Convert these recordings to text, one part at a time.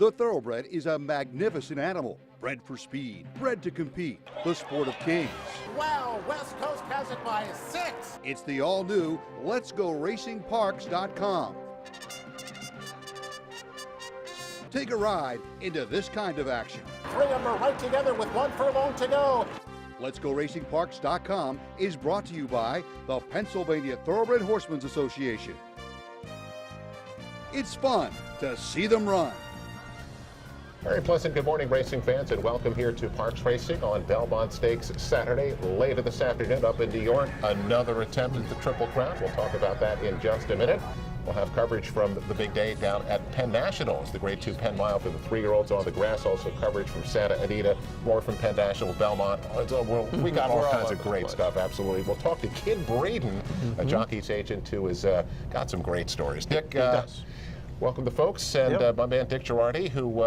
The thoroughbred is a magnificent animal, bred for speed, bred to compete, the sport of kings. Wow, West Coast has it by 6. It's the all-new LetsGoRacingParks.com. Take a ride into this kind of action. 3 of them are right together with 1 furlong to go. LetsGoRacingParks.com is brought to you by the Pennsylvania Thoroughbred Horsemen's Association. It's fun to see them run. Very pleasant good morning, racing fans, and welcome here to Parks Racing on Belmont Stakes Saturday. Later this afternoon up in New York, another attempt at the Triple Crown. We'll talk about that in just a minute. We'll have coverage from the big day down at Penn Nationals, the Grade 2 Penn Mile for the 3-year-olds on the grass. Also coverage from Santa Anita, more from Penn National, Belmont. We got all kinds of great stuff, absolutely. We'll talk to Kid Braden, a jockey's agent who has got some great stories. Dick, welcome to folks, and my man Dick Girardi, who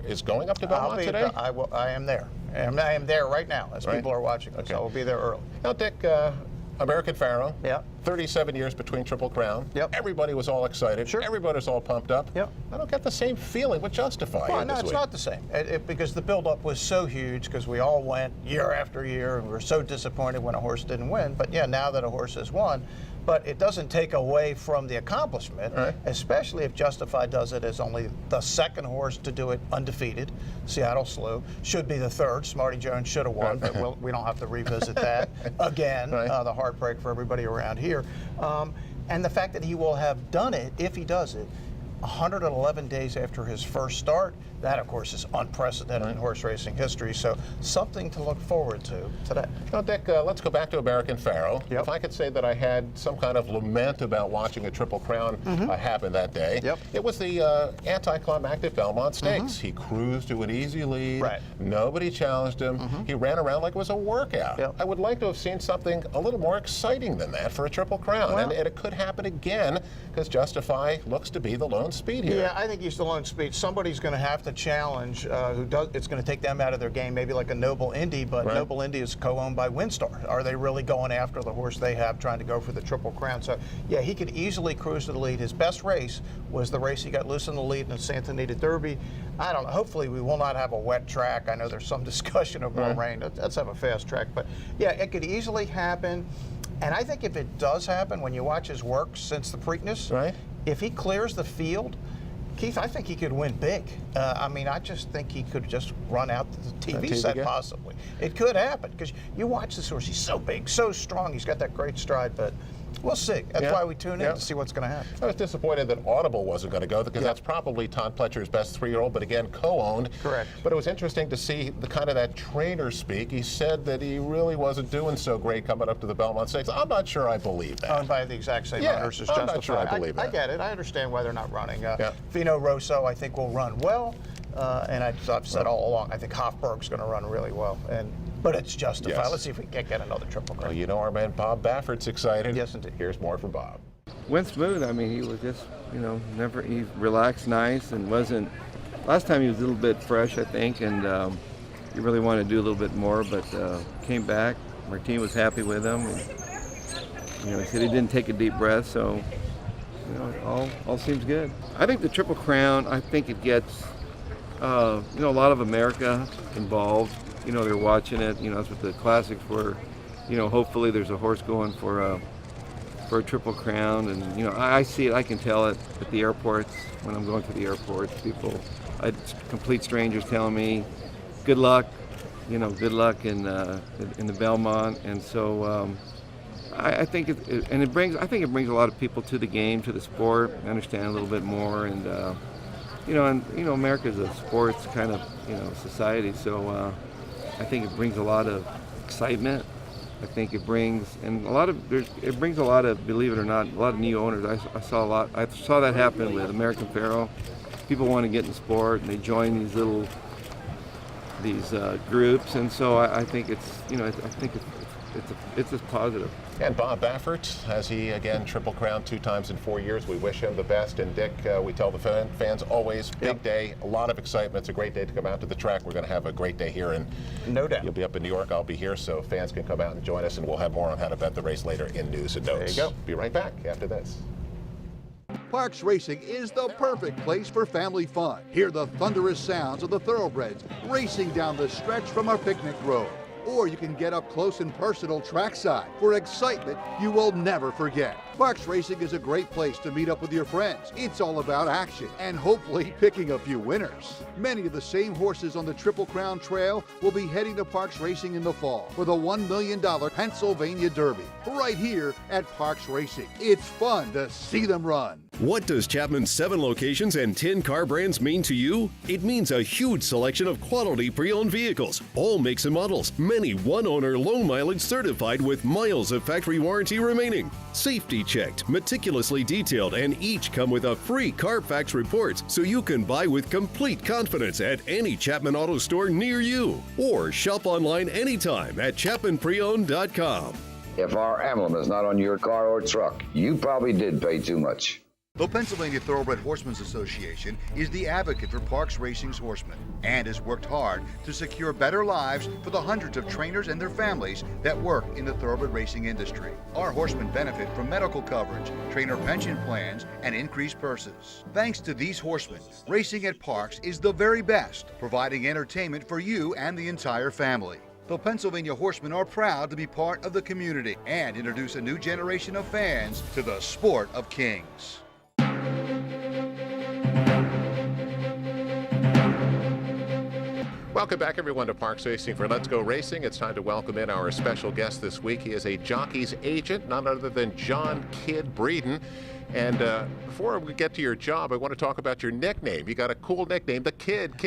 is going up to Belmont today. I am there. I am there right now as people are watching us. Okay. I will be there early. Now, Dick, American Pharoah. 37 years between Triple Crown. Everybody was all excited. Sure. Everybody was all pumped up. I don't get the same feeling with Justify. Well, no, it's not the same. Because the buildup was so huge, because we all went year after year, and we were so disappointed when a horse didn't win. But yeah, now that a horse has won, but it doesn't take away from the accomplishment, especially if Justify does it as only the second horse to do it undefeated. Seattle Slew should be the third. Smarty Jones should have won, but we don't have to revisit that again. The heartbreak for everybody around here. And the fact that he will have done it, if he does it, 111 days after his first start, that, of course, is unprecedented in horse racing history. So something to look forward to today. Now, Dick, let's go back to American Pharoah. If I could say that I had some kind of lament about watching a Triple Crown happen that day, it was the anticlimactic Belmont Stakes. He cruised to an easy lead. Nobody challenged him. He ran around like it was a workout. I would like to have seen something a little more exciting than that for a Triple Crown. And it could happen again, because Justify looks to be the lone speed here. Yeah, I think he's the lone speed. Somebody's going to have to challenge who does. It's going to take them out of their game, maybe like a Noble Indy, but Noble Indy is co-owned by Windstar. Are they really going after the horse they have, trying to go for the Triple Crown? So yeah, he could easily cruise to the lead. His best race was the race he got loose in the lead in the Santa Anita Derby. I don't know. Hopefully we will not have a wet track. I know there's some discussion of more rain. Let's have a fast track. But yeah, it could easily happen. And I think if it does happen, when you watch his work since the Preakness, if he clears the field, Keith, I think he could win big. I mean, I just think he could just run out the TV set, possibly. It could happen, because you watch this horse. He's so big, so strong. He's got that great stride, but we'll see. That's why we tune in to see what's going to happen. I was disappointed that Audible wasn't going to go, because that's probably Todd Pletcher's best 3-year-old, but again, co-owned. Correct. But it was interesting to see the kind of that trainer speak. He said that he really wasn't doing so great coming up to the Belmont Stakes. I'm not sure I believe that. Owned by the exact same owners as Justify. I'm not sure I believe that. I get it. I understand why they're not running. Fino Rosso, I think, will run well. And I've said all along, I think Hofburg's going to run really well. But it's Justify. Let's see if we can't get another Triple Crown. Well, you know our man Bob Baffert's excited. Yes, indeed. Here's more from Bob. Went smooth. I mean, he was just, he relaxed nice and wasn't. Last time he was a little bit fresh, I think, and he really wanted to do a little bit more, but came back. Martine was happy with him. And, he said he didn't take a deep breath, so, all seems good. I think the Triple Crown, I think it gets, a lot of America involved. They're watching it. That's what the classics were. Hopefully there's a horse going for a Triple Crown, and I see it. I can tell it at the airports when I'm going to the airports. Complete strangers telling me, "Good luck," good luck in the Belmont, and so I think it brings a lot of people to the game, to the sport, understand a little bit more, and America's a sports kind of society, so. I think it brings a lot of excitement. I think it brings a lot of, believe it or not, a lot of new owners. I saw that happen with American Pharoah. People want to get in the sport and they join these groups, and so I think it's just positive. And Bob Baffert, as he again Triple Crown 2 times in 4 years. We wish him the best. And Dick, we tell the fans always, big day, a lot of excitement. It's a great day to come out to the track. We're going to have a great day here, and no doubt you'll be up in New York. I'll be here, so fans can come out and join us, and we'll have more on how to bet the race later in news and notes. There you go. Be right back after this. Parks Racing is the perfect place for family fun. Hear the thunderous sounds of the thoroughbreds racing down the stretch from our picnic road. Or you can get up close and personal trackside for excitement you will never forget. Parks Racing is a great place to meet up with your friends. It's all about action and hopefully picking a few winners. Many of the same horses on the Triple Crown Trail will be heading to Parks Racing in the fall for the $1 million Pennsylvania Derby, right here at Parks Racing. It's fun to see them run. What does Chapman's 7 locations and 10 car brands mean to you? It means a huge selection of quality pre-owned vehicles, all makes and models, many one-owner low mileage certified with miles of factory warranty remaining. Safety checked, meticulously detailed, and each come with a free Carfax report so you can buy with complete confidence at any Chapman Auto store near you. Or shop online anytime at ChapmanPreowned.com. If our emblem is not on your car or truck, you probably did pay too much. The Pennsylvania Thoroughbred Horsemen's Association is the advocate for Parks Racing's horsemen and has worked hard to secure better lives for the hundreds of trainers and their families that work in the thoroughbred racing industry. Our horsemen benefit from medical coverage, trainer pension plans, and increased purses. Thanks to these horsemen, racing at Parks is the very best, providing entertainment for you and the entire family. The Pennsylvania Horsemen are proud to be part of the community and introduce a new generation of fans to the sport of kings. Welcome back, everyone, to Parks Racing for Let's Go Racing. It's time to welcome in our special guest this week. He is a jockey's agent, none other than John "Kid" Breeden. And before we get to your job, I want to talk about your nickname. You got a cool nickname, the Kid.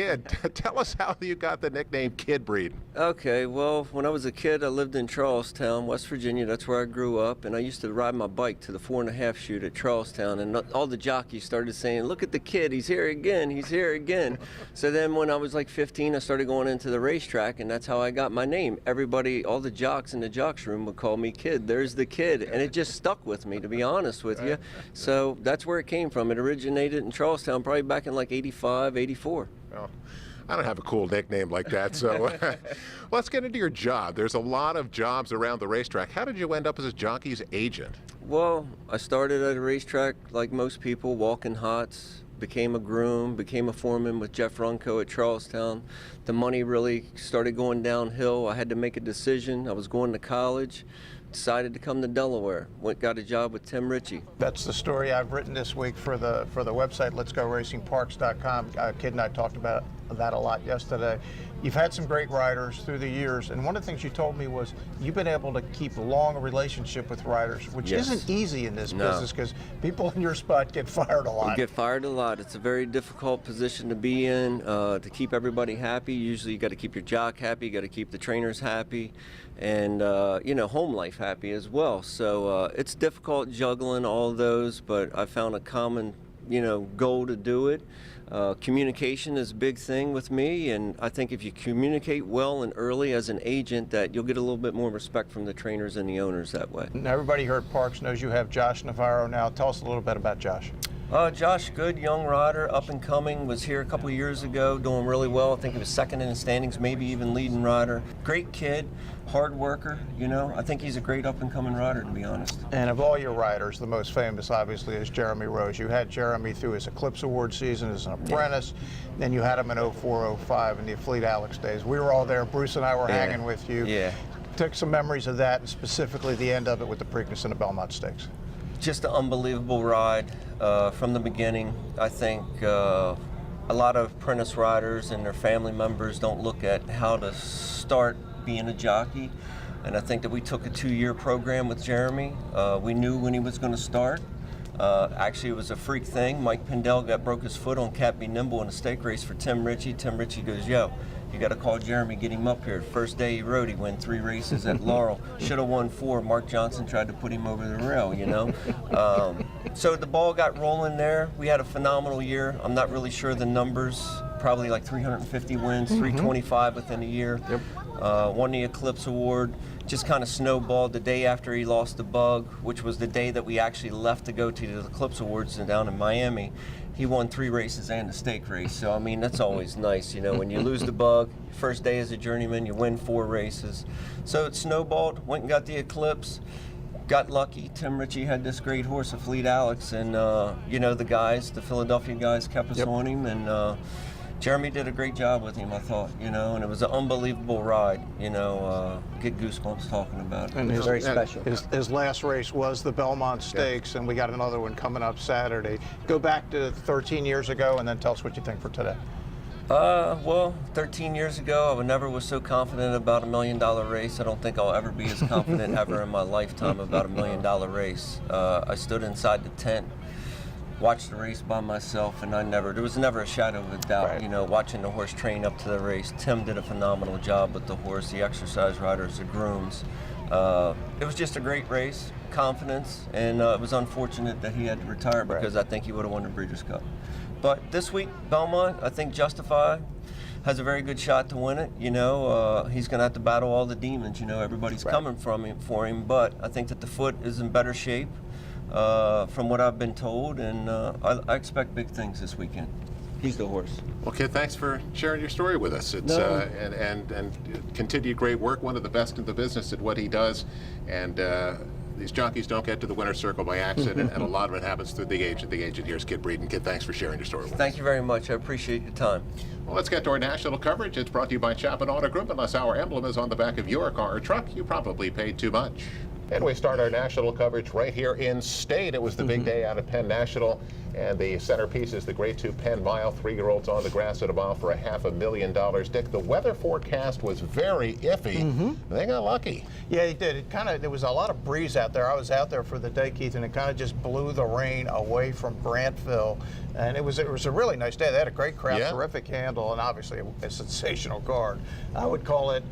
Tell us how you got the nickname Kid Breeden. Okay, well, when I was a kid, I lived in Charlestown, West Virginia. That's where I grew up, and I used to ride my bike to the 4.5 shoot at Charlestown, and all the jockeys started saying, "Look at the kid, he's here again, he's here again." So then when I was like 15, I started going into the racetrack, and that's how I got my name. Everybody, all the jocks in the jocks room would call me Kid. There's the Kid, and it just stuck with me, to be honest with you. So that's where it came from. It originated in Charlestown probably back in like 85, 84. Well, I don't have a cool nickname like that, so let's get into your job. There's a lot of jobs around the racetrack. How did you end up as a jockey's agent? Well, I started at a racetrack like most people, walking hots, became a groom, became a foreman with Jeff Runco at Charlestown. The money really started going downhill. I had to make a decision. I was going to college. Decided to come to Delaware. Got a job with Tim Ritchie. That's the story I've written this week for the website, letsgoracingparks.com. Kid and I talked about that a lot yesterday. You've had some great riders through the years, and one of the things you told me was you've been able to keep a long relationship with riders, which isn't easy in this business because people in your spot get fired a lot. You get fired a lot. It's a very difficult position to be in, to keep everybody happy. Usually you got to keep your jock happy, you got to keep the trainers happy, and home life happy as well. So it's difficult juggling all of those, but I found a common goal to do it. Communication is a big thing with me, and I think if you communicate well and early as an agent, that you'll get a little bit more respect from the trainers and the owners that way. Now, everybody here at Parks knows you have Josh Navarro now. Tell us a little bit about Josh. Josh, good young rider, up and coming, was here a couple of years ago, doing really well. I think he was second in the standings, maybe even leading rider. Great kid, hard worker, I think he's a great up and coming rider, to be honest. And of all your riders, the most famous obviously is Jeremy Rose. You had Jeremy through his Eclipse Award season as an apprentice, then you had him in 04, 05 in the Fleet Alex days. We were all there, Bruce and I were hanging with you. Yeah. Took some memories of that, and specifically the end of it with the Preakness and the Belmont Stakes. Just an unbelievable ride from the beginning. I think a lot of apprentice riders and their family members don't look at how to start being a jockey, and I think that we took a 2-year program with Jeremy. We knew when he was going to start. Actually, it was a freak thing. Mike Pindell broke his foot on Cat Be Nimble in a stake race for Tim Ritchie. Tim Ritchie goes, "Yo, you got to call Jeremy, get him up here." First day he rode, he won 3 races at Laurel. Should have won 4. Mark Johnson tried to put him over the rail, So the ball got rolling there. We had a phenomenal year. I'm not really sure the numbers, probably like 350 wins, 325 within a year. Yep. Won the Eclipse Award. Just kind of snowballed the day after he lost the bug, which was the day that we actually left to go to the Eclipse Awards down in Miami. He won 3 races and a stake race. So, I mean, that's always nice, when you lose the bug, first day as a journeyman, you win 4 races. So it snowballed, went and got the Eclipse. got lucky. Tim Ritchie had this great horse, a Fleet Alex, and you know, the guys, the Philadelphia guys kept us on him, and Jeremy did a great job with him, I thought, you know, and it was an unbelievable ride, you know, get goosebumps talking about it. And It was very special. His last race was the Belmont Stakes, and we got another one coming up Saturday. Go back to 13 years ago and then tell us what you think for today. Well, 13 years ago, I never was so confident about $1 million race. I don't think I'll ever be as confident ever in my lifetime about $1 million race. I stood inside the tent, watched the race by myself, and there was never a shadow of a doubt, you know, watching the horse train up to the race. Tim did a phenomenal job with the horse, the exercise riders, the grooms. It was just a great race, confidence, and it was unfortunate that he had to retire because I think he would have won the Breeders' Cup. But this week, Belmont, I think Justify has a very good shot to win it. You know, he's going to have to battle all the demons. You know, everybody's coming for him, but I think that the foot is in better shape from what I've been told, and I expect big things this weekend. He's the horse. Well, Kid, thanks for sharing your story with us. It's and continued great work. One of the best in the business at what he does, and these jockeys don't get to the winner's circle by accident, and a lot of it happens through the agent. The agent here is Kid Breeden. Kid, thanks for sharing your story with us. Thank you very much. I appreciate your time. Well, let's get to our national coverage. It's brought to you by Chapin Auto Group. Unless our emblem is on the back of your car or truck, you probably paid too much. And we start our national coverage right here in state. It was the big day out of Penn National, and the centerpiece is the Grade 2 Penn Mile. 3-year-olds on the grass at a mile for $500,000. Dick, the weather forecast was very iffy. They got lucky. Yeah, he did. There was a lot of breeze out there. I was out there for the day, Keith, and it kind of just blew the rain away from Grantville. And it was a really nice day. They had a great crowd, terrific handle, and obviously a sensational card. I would call it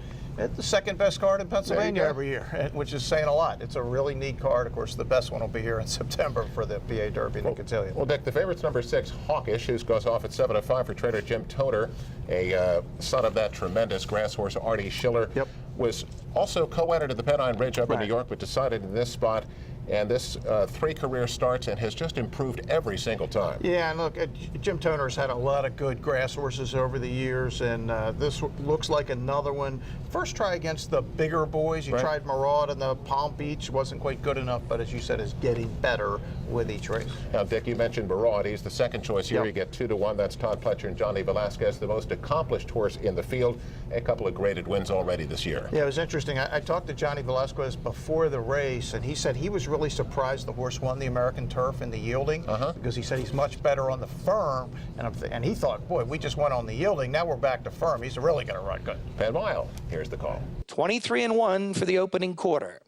the second best card in Pennsylvania every year, which is saying a lot. It's a really neat card. Of course, the best one will be here in September for the PA Derby in Cotillion. Well, Dick, the favorite's number 6, Hawkish, who goes off at 7-5 for trainer Jim Toner, a son of that tremendous grass horse Artie Schiller. Was also co-entered at the Pennine Ridge up in New York, but decided in this spot. And this 3 career starts and has just improved every single time. Yeah, and look, Jim Toner's had a lot of good grass horses over the years, and this looks like another one. First try against the bigger boys. You tried Maraud in the Palm Beach, wasn't quite good enough, but as you said, is getting better with each race. Now, Dick, you mentioned Maraud. He's the second choice here. You get 2-1. That's Todd Pletcher and Johnny Velasquez, the most accomplished horse in the field. A couple of graded wins already this year. Yeah, it was interesting. I talked to Johnny Velasquez before the race, and he said he was really surprised the horse won the American Turf in the yielding because he said he's much better on the firm, and he thought, boy, we just went on the yielding, now we're back to firm. He's really going to run good. Penn Mile, here's the call. 23-1 for the opening quarter.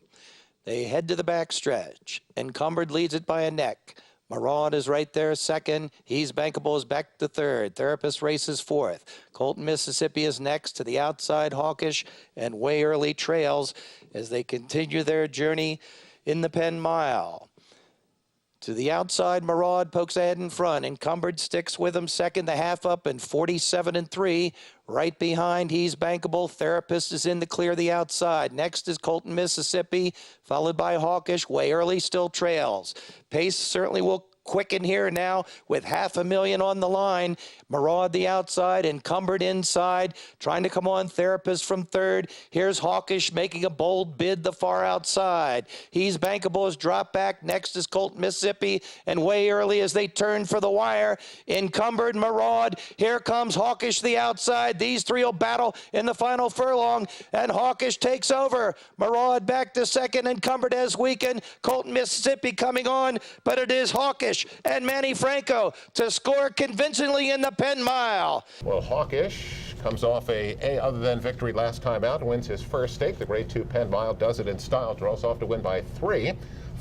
They head to the backstretch. Encumbered leads it by a neck. Maraud is right there second. He's Bankable is back to third. Therapist races fourth. Colton, Mississippi is next. To the outside, Hawkish and Way Early trails as they continue their journey in the Penn Mile. To the outside, Maraud pokes ahead in front. Encumbered sticks with him second, the half up, and 47-3. Right behind, He's Bankable. Therapist is in to clear the outside. Next is Colton, Mississippi, followed by Hawkish. Way Early still trails. Pace certainly will quicken here now with $500,000 on the line. Maraud the outside, Encumbered inside, trying to come on. Therapist from third. Here's Hawkish making a bold bid the far outside. He's Bankable as drop back. Next is Colt, Mississippi, and Way Early as they turn for the wire. Encumbered, Maraud. Here comes Hawkish the outside. These three will battle in the final furlong, and Hawkish takes over. Maraud back to second. Encumbered has weakened. Colt, Mississippi coming on, but it is Hawkish and Manny Franco to score convincingly in the Penn Mile. Well, Hawkish comes off a other than victory last time out and wins his first stake. The Grade 2 Penn Mile does it in style. Draws off to win by 3.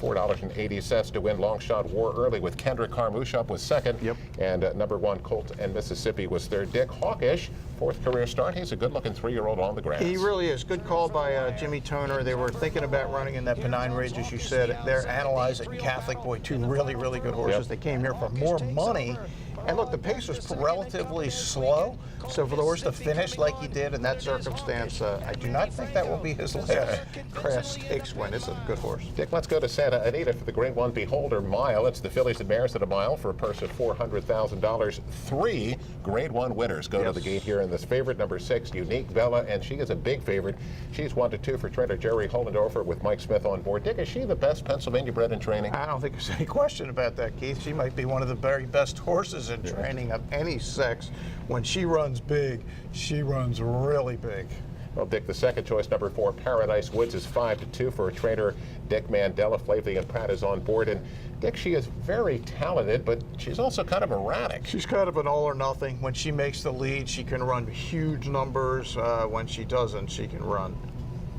$4.80 to win. Long shot War Early with Kendrick Carmouche up was second. And number 1 Colt and Mississippi was third. Dick, Hawkish, 4th career start. He's a good-looking 3-year-old on the grass. He really is. Good call by Jimmy Toner. They were thinking about running in that Pennine Ridge, as you said. They're analyzing Catholic. Boy, 2 really, really good horses. They came here for more money, And look, the pace was relatively slow, so for the horse to finish like he did in that circumstance, I do not think that will be his last Crest Stakes win. It's a good horse. Dick, let's go to Santa Anita for the Grade 1 Beholder Mile. It's the fillies and mares at a mile for a purse of $400,000. 3 Grade 1 winners go to the gate here in this favorite, number 6, Unique Bella, and she is a big favorite. She's 1-2 for trainer Jerry Hollendorfer with Mike Smith on board. Dick, is she the best Pennsylvania bred in training? I don't think there's any question about that, Keith. She might be one of the very best horses in training of any sex. When she runs big, she runs really big. Well, Dick, the second choice, number 4, Paradise Woods, is 5-2 for trainer Dick Mandela. Flavian Pratt is on board. And Dick, she is very talented, but she's also kind of erratic. She's kind of an all or nothing. When she makes the lead, she can run huge numbers. When she doesn't, she can run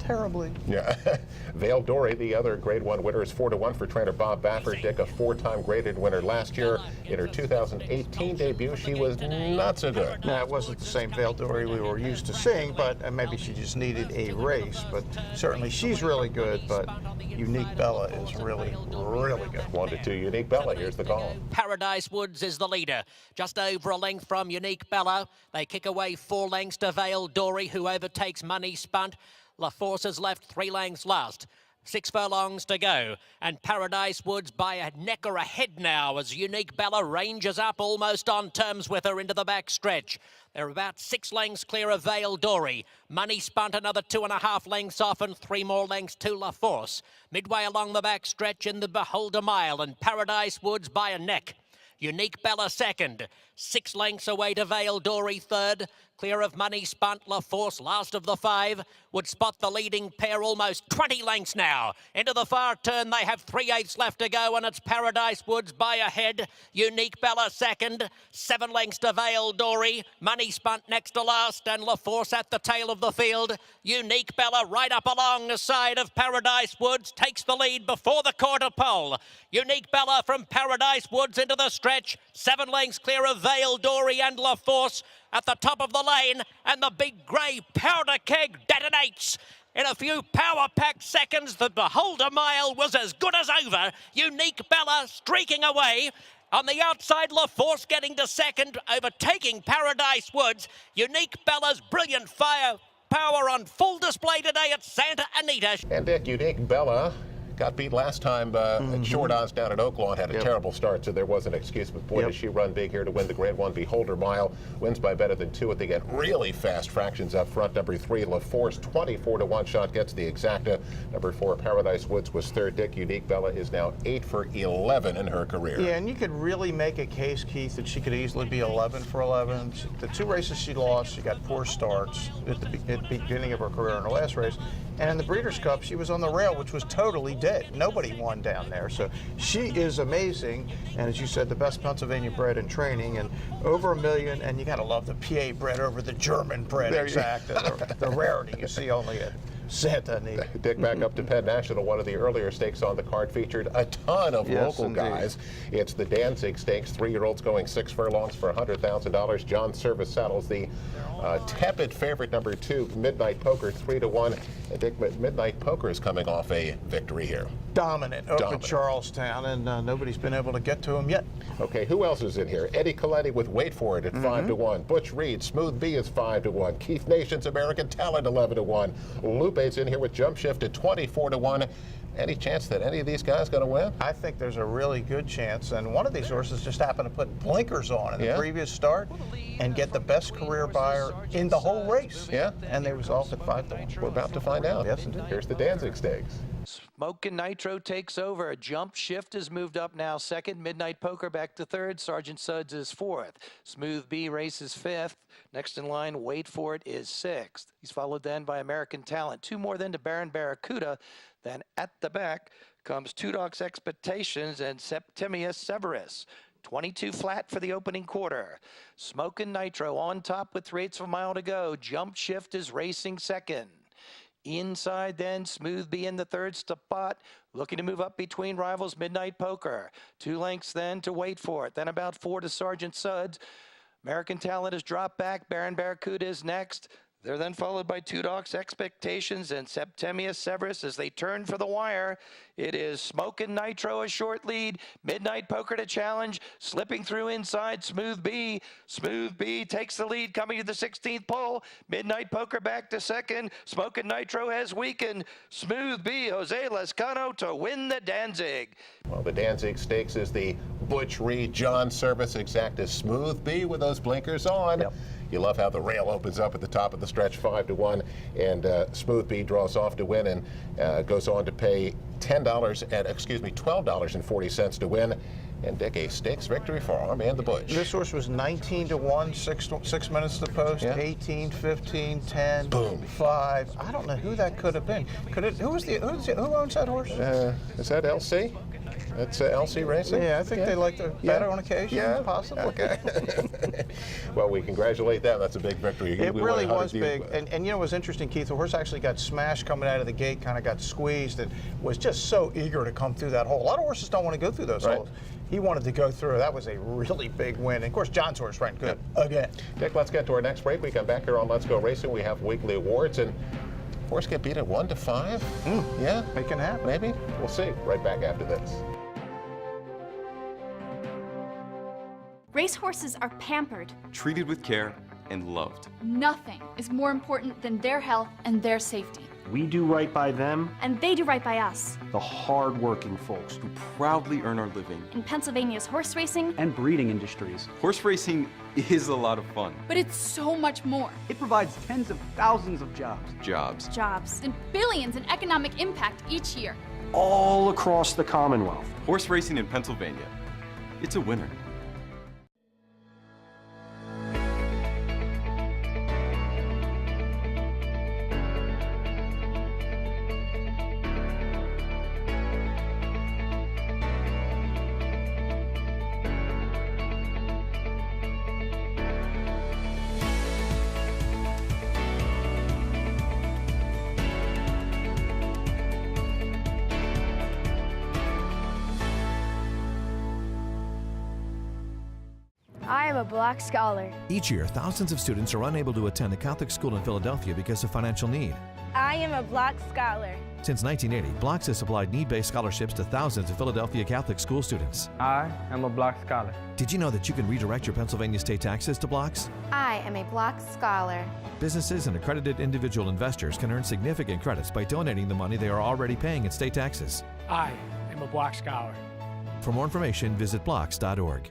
terribly. Yeah. Vale Dory, the other Grade 1 winner, is 4-1 for trainer Bob Baffert. Dick, a 4-time graded winner last year. In her 2018 debut, she was not so good. Now, it wasn't the same Vale Dory we were used to seeing, but maybe she just needed a race. But certainly she's really good, but Unique Bella is really, really good. 1-2 Unique Bella. Here's the call. Paradise Woods is the leader, just over a length from Unique Bella. They kick away 4 lengths to Vale Dory, who overtakes Money Spunt. La Force has left 3 lengths last. 6 furlongs to go, and Paradise Woods by a neck or a head now as Unique Bella ranges up almost on terms with her into the back stretch. They're about 6 lengths clear of Vale Dory. Money Spunt another 2.5 lengths off and 3 more lengths to La Force. Midway along the back stretch in the Beholder Mile, and Paradise Woods by a neck. Unique Bella second, 6 lengths away to Vale Dory third. Clear of Money Spunt, La Force last of the 5. Would spot the leading pair almost 20 lengths now. Into the far turn, they have 3/8 left to go, and it's Paradise Woods by a head. Unique Bella second, 7 lengths to Vale Dory. Money Spunt next to last, and La Force at the tail of the field. Unique Bella right up along the side of Paradise Woods, takes the lead before the quarter pole. Unique Bella from Paradise Woods into the stretch, 7 lengths clear of Vale Dory and La Force. At the top of the lane, and the big grey powder keg detonates. In a few power-packed seconds, the Beholder Mile was as good as over. Unique Bella streaking away. On the outside, La Force getting to second, overtaking Paradise Woods. Unique Bella's brilliant firepower on full display today at Santa Anita. And Dick, Unique Bella got beat last time at short odds down at Oaklawn. Had a terrible start, so there was an excuse. But boy, does she run big here to win the Grade 1 Beholder Mile. Wins by better than 2 at the end. Really fast fractions up front. Number 3, La Force, 24-1 shot, gets the exacta. Number 4, Paradise Woods was third. Dick, Unique Bella is now 8 for 11 in her career. Yeah, and you could really make a case, Keith, that she could easily be 11 for 11. The 2 races she lost, she got poor starts at the beginning of her career in her last race. And in the Breeders' Cup, she was on the rail, which was totally dead. Nobody won down there. So she is amazing. And as you said, the best Pennsylvania bred in training, and over $1 million. And you got to love the PA bred over the German bred exacta. The rarity you see only at Santa Anita. Dick, back up to Penn National. One of the earlier stakes on the card featured a ton of local guys. It's the Danzig Stakes. 3-year-olds going 6 furlongs for $100,000. John Service saddles the tepid favorite, number 2, Midnight Poker, 3-1. And Dick, Midnight Poker is coming off a victory here. Dominant up in Charlestown, and nobody's been able to get to him yet. Okay, who else is in here? Eddie Coletti with Wait For It at 5-1. Butch Reed, Smooth B is 5-1. Keith Nation's American Talent, 11-1. Lupe's in here with Jump Shift at 24-1. Any chance that any of these guys going to win? I think there's a really good chance, and one of these horses just happened to put blinkers on in the previous start and get the best career buyer in the whole race. Yeah. And they was off at 5-1. We're about to find out. Yes, indeed. Here's the Danzig Stakes. Smokin' Nitro takes over. A Jump Shift has moved up now second. Midnight Poker back to third. Sergeant Suds is fourth. Smooth B races fifth. Next in line, Wait For It is sixth. He's followed then by American Talent. 2 more then to Baron Barracuda. Then at the back comes Two Dogs Expectations and Septimius Severus. 22 flat for the opening quarter. Smokin' Nitro on top with 3/8 of a mile to go. Jump Shift is racing second. Inside then, Smooth B in the third spot, looking to move up between rivals Midnight Poker. 2 lengths then to Wait For It. Then about 4 to Sergeant Suds. American Talent has dropped back. Baron Barracuda is next. They're then followed by Two Dogs Expectations and Septimius Severus as they turn for the wire. It is Smokin' Nitro a short lead. Midnight Poker to challenge. Slipping through inside Smooth B. Smooth B takes the lead coming to the 16th pole. Midnight Poker back to second. Smokin' Nitro has weakened. Smooth B, Jose Lescano to win the Danzig. Well, the Danzig Stakes is the Butch Reed, John Service exacta Smooth B with those blinkers on. Yep. You love how the rail opens up at the top of the stretch 5-1, and Smooth B draws off to win and goes on to pay $12.40 to win. And Dick, a stakes victory for our man, the Butch. This horse was 19-1, 6 minutes to post, yeah. 18, 15, 10, boom, 5. I don't know who that could have been. Who owns that horse? Is that LC? That's LC Racing? Yeah, I think they like to bet on occasion, possibly. Okay. Well, we congratulate them. That's a big victory. It really was big. And you know, it was interesting, Keith. The horse actually got smashed coming out of the gate, kind of got squeezed, and was just so eager to come through that hole. A lot of horses don't want to go through those holes. He wanted to go through. That was a really big win. And of course, John's horse ran good again. Dick, let's get to our next break. We come back here on Let's Go Racing. We have weekly awards, and horse get beat at 1-5. Yeah, it can happen. Maybe. We'll see. Right back after this. Racehorses are pampered, treated with care, and loved. Nothing is more important than their health and their safety. We do right by them, and they do right by us. The hard-working folks who proudly earn our living in Pennsylvania's horse racing and breeding industries. Horse racing is a lot of fun. But it's so much more. It provides tens of thousands of jobs. Jobs. And billions in economic impact each year. All across the Commonwealth. Horse racing in Pennsylvania. It's a winner. I am a Block Scholar. Each year, thousands of students are unable to attend a Catholic school in Philadelphia because of financial need. I am a Block Scholar. Since 1980, Blocks has supplied need-based scholarships to thousands of Philadelphia Catholic school students. I am a Block Scholar. Did you know that you can redirect your Pennsylvania state taxes to Blocks? I am a Block Scholar. Businesses and accredited individual investors can earn significant credits by donating the money they are already paying in state taxes. I am a Block Scholar. For more information, visit blocks.org.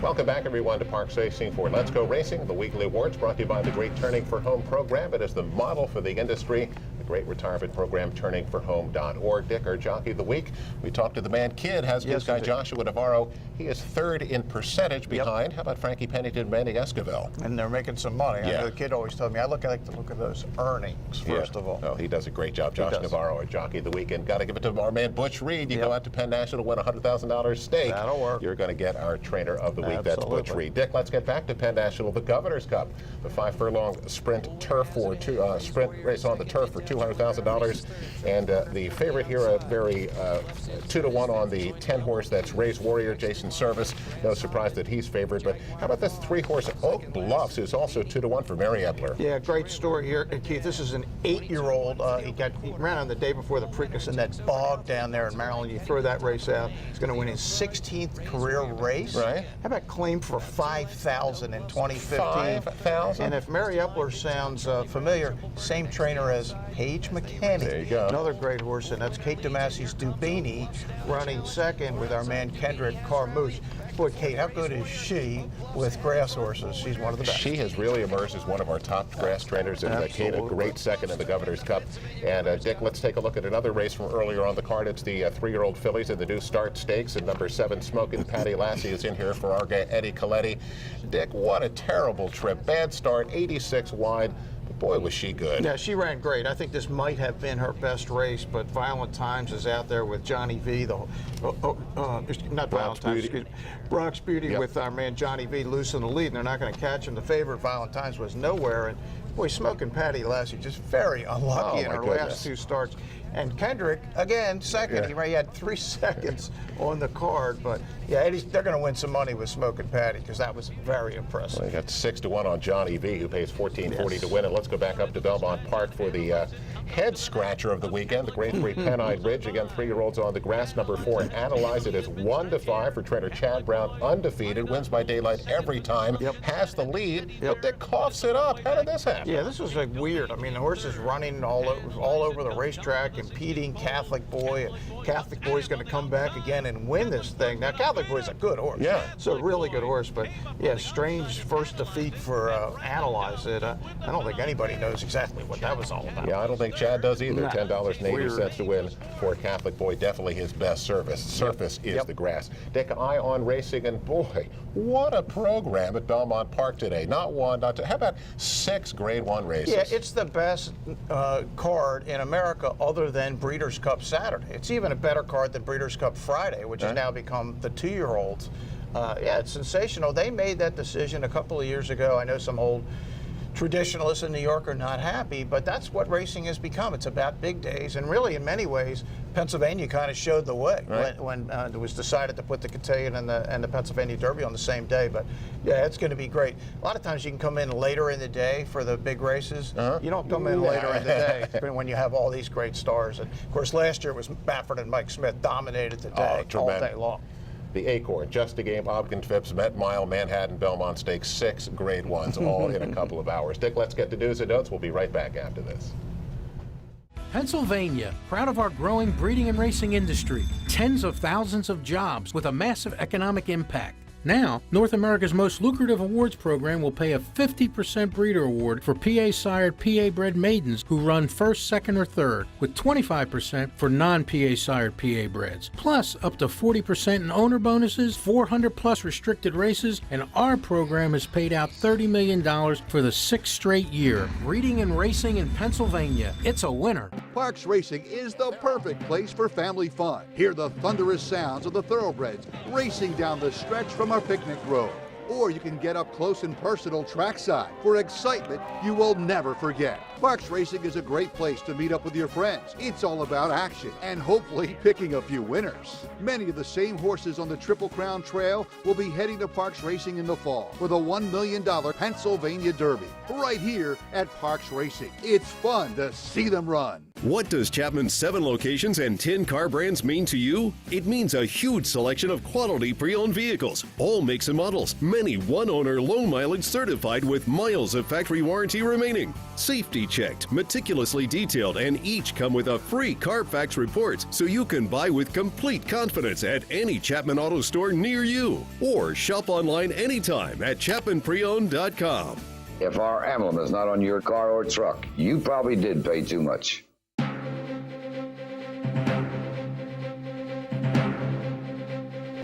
Welcome back, everyone, to Parks Racing for Let's Go Racing, the weekly awards brought to you by the Great Turning for Home program. It is the model for the industry, the great retirement program, turningforhome.org. Dick, our jockey of the week. We talked to the man Kid, has his guy Joshua Navarro. He is third in percentage behind. How about Frankie Pennington, Manny Esquivel? And they're making some money. I know the Kid always told me, I like to look at those earnings, first of all. Oh, he does a great job. Josh Navarro, our jockey of the week. And got to give it to our man Butch Reed. You go out to Penn National to win a $100,000 stake. That'll work. You're going to get our trainer of the week. Absolutely. That's Butch Reed. Dick, let's get back to Penn National, the Governor's Cup, the 5-furlong sprint turf for sprint race on the turf for $200,000. And the favorite here, a very 2-1 on the 10-horse. That's Ray's Warrior, Jason Service. No surprise that he's favored. But how about this 3-horse Oak Bluffs, who's also 2-1 for Mary Epler? Yeah, great story here, Keith. This is an 8-year-old. He ran on the day before the Preakness in that bog down there in Maryland. You throw that race out, he's going to win his 16th career race. Right. How about claim for $5,000 in 2015? $5,000. And if Mary Epler sounds familiar, same trainer as Paige McKinney. There you go. Another great horse, and that's Kate DeMassie's Dubini running second with our man Kendrick Carmouche. Boy, Kate, how good is she with grass horses? She's one of the best. She has really emerged as one of our top grass trainers, and Kate, a great second in the Governor's Cup. And Dick, let's take a look at another race from earlier on the card. It's the 3-year-old fillies in the New Start Stakes, and number 7, Smokin' Patty Lassie, is in here for our guy Eddie Coletti. Dick, what a terrible trip. Bad start, 86 wide. Boy, was she good. Yeah, she ran great. I think this might have been her best race, but Violent Times is out there with Johnny V. Bronx Beauty with our man Johnny V. loose in the lead, and they're not going to catch him. The favorite, Violent Times, was nowhere. And boy, Smokin' Patty Lassie just very unlucky in her last 2 starts. And Kendrick, again, second. Yeah. He had 3 seconds on the card. But, yeah, they're going to win some money with Smokin' Patty because that was very impressive. Well, you got 6-1 on Johnny V, who pays $14.40 to win it. Let's go back up to Belmont Park for the head scratcher of the weekend, the Grade 3 Pennine Ridge. Again, 3-year-olds on the grass. Number 4, Analyze It is 1-5 for trainer Chad Brown, undefeated, wins by daylight every time, has the lead, but Dick coughs it up. How did this happen? Yeah, this was like weird. I mean, the horse is running all over the racetrack, impeding Catholic Boy, and Catholic Boy's going to come back again and win this thing. Now, Catholic Boy's a good horse. Yeah. It's a really good horse, but yeah, strange first defeat for Analyze It. I don't think anybody knows exactly what that was all about. Yeah, I don't think Chad does either. No. $10.80 to win for Catholic Boy. Definitely his best surface is the grass. Dick, eye on racing, and boy, what a program at Belmont Park today. Not 1, not 2. How about 6 Grade 1 races? Yeah, it's the best card in America other than Breeders' Cup Saturday. It's even a better card than Breeders' Cup Friday, which has now become the 2-year-olds. Yeah, it's sensational. They made that decision a couple of years ago. I know some old traditionalists in New York are not happy, but that's what racing has become. It's about big days, and really, in many ways, Pennsylvania kind of showed the way when it was decided to put the Cotillion and the Pennsylvania Derby on the same day. But yeah, it's going to be great. A lot of times you can come in later in the day for the big races. You don't come in later in the day when you have all these great stars. And of course, last year it was Baffert and Mike Smith dominated the day all day long. The Acorn, Just a Game, Ogden Phipps, Met Mile, Manhattan, Belmont Stakes, 6 Grade 1s, all in a couple of hours. Dick, let's get to news and notes. We'll be right back after this. Pennsylvania, proud of our growing breeding and racing industry. Tens of thousands of jobs with a massive economic impact. Now, North America's most lucrative awards program will pay a 50% breeder award for PA-sired, PA-bred maidens who run first, second, or third, with 25% for non-PA-sired PA-breds. Plus, up to 40% in owner bonuses, 400-plus restricted races, and our program has paid out $30 million for the 6th straight year. Breeding and racing in Pennsylvania. It's a winner. Parks Racing is the perfect place for family fun. Hear the thunderous sounds of the thoroughbreds racing down the stretch from our picnic road. Or you can get up close and personal trackside for excitement you will never forget. Parks Racing is a great place to meet up with your friends. It's all about action and hopefully picking a few winners. Many of the same horses on the Triple Crown Trail will be heading to Parks Racing in the fall for the $1 million Pennsylvania Derby, right here at Parks Racing. It's fun to see them run. What does Chapman's 7 locations and 10 car brands mean to you? It means a huge selection of quality pre-owned vehicles, all makes and models, many one-owner low mileage certified with miles of factory warranty remaining. Safety checked, meticulously detailed, and each come with a free Carfax report so you can buy with complete confidence at any Chapman Auto store near you. Or shop online anytime at ChapmanPreowned.com. If our emblem is not on your car or truck, you probably did pay too much.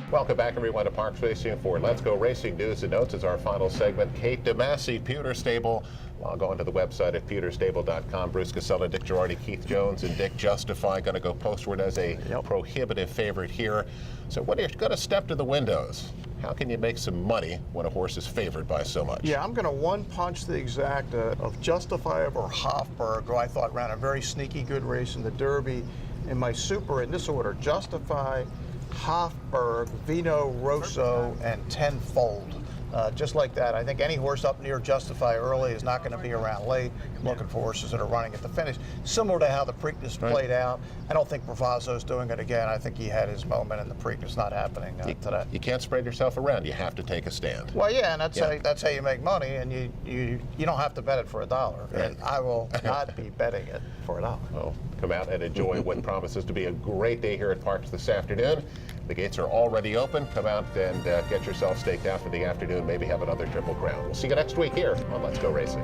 Welcome back, everyone, to Parks Racing for Let's Go Racing News and Notes. Is our final segment. Kate DeMasi, Pewter Stable. Log on to the website at pewterstable.com. Bruce Casella, Dick Girardi, Keith Jones, and Dick Justify going to go postward as a prohibitive favorite here. So what are you going to step to the windows? How can you make some money when a horse is favored by so much? Yeah, I'm going to one-punch the exact of Justify over Hofburg, who I thought ran a very sneaky good race in the Derby. In my super, in this order, Justify, Hofburg, Vino Rosso, and Tenfold. Just like that. I think any horse up near Justify early is not going to be around late. Looking for horses that are running at the finish. Similar to how the Preakness played out. I don't think Bravazzo's doing it again. I think he had his moment, and the Preakness not happening today. You can't spread yourself around. You have to take a stand. Well, yeah, and that's how you make money, and you don't have to bet it for $1. And I will not be betting it for $1. Well, come out and enjoy what promises to be a great day here at Parks this afternoon. The gates are already open. Come out and get yourself staked out for the afternoon. Maybe have another Triple Crown. We'll see you next week here on Let's Go Racing.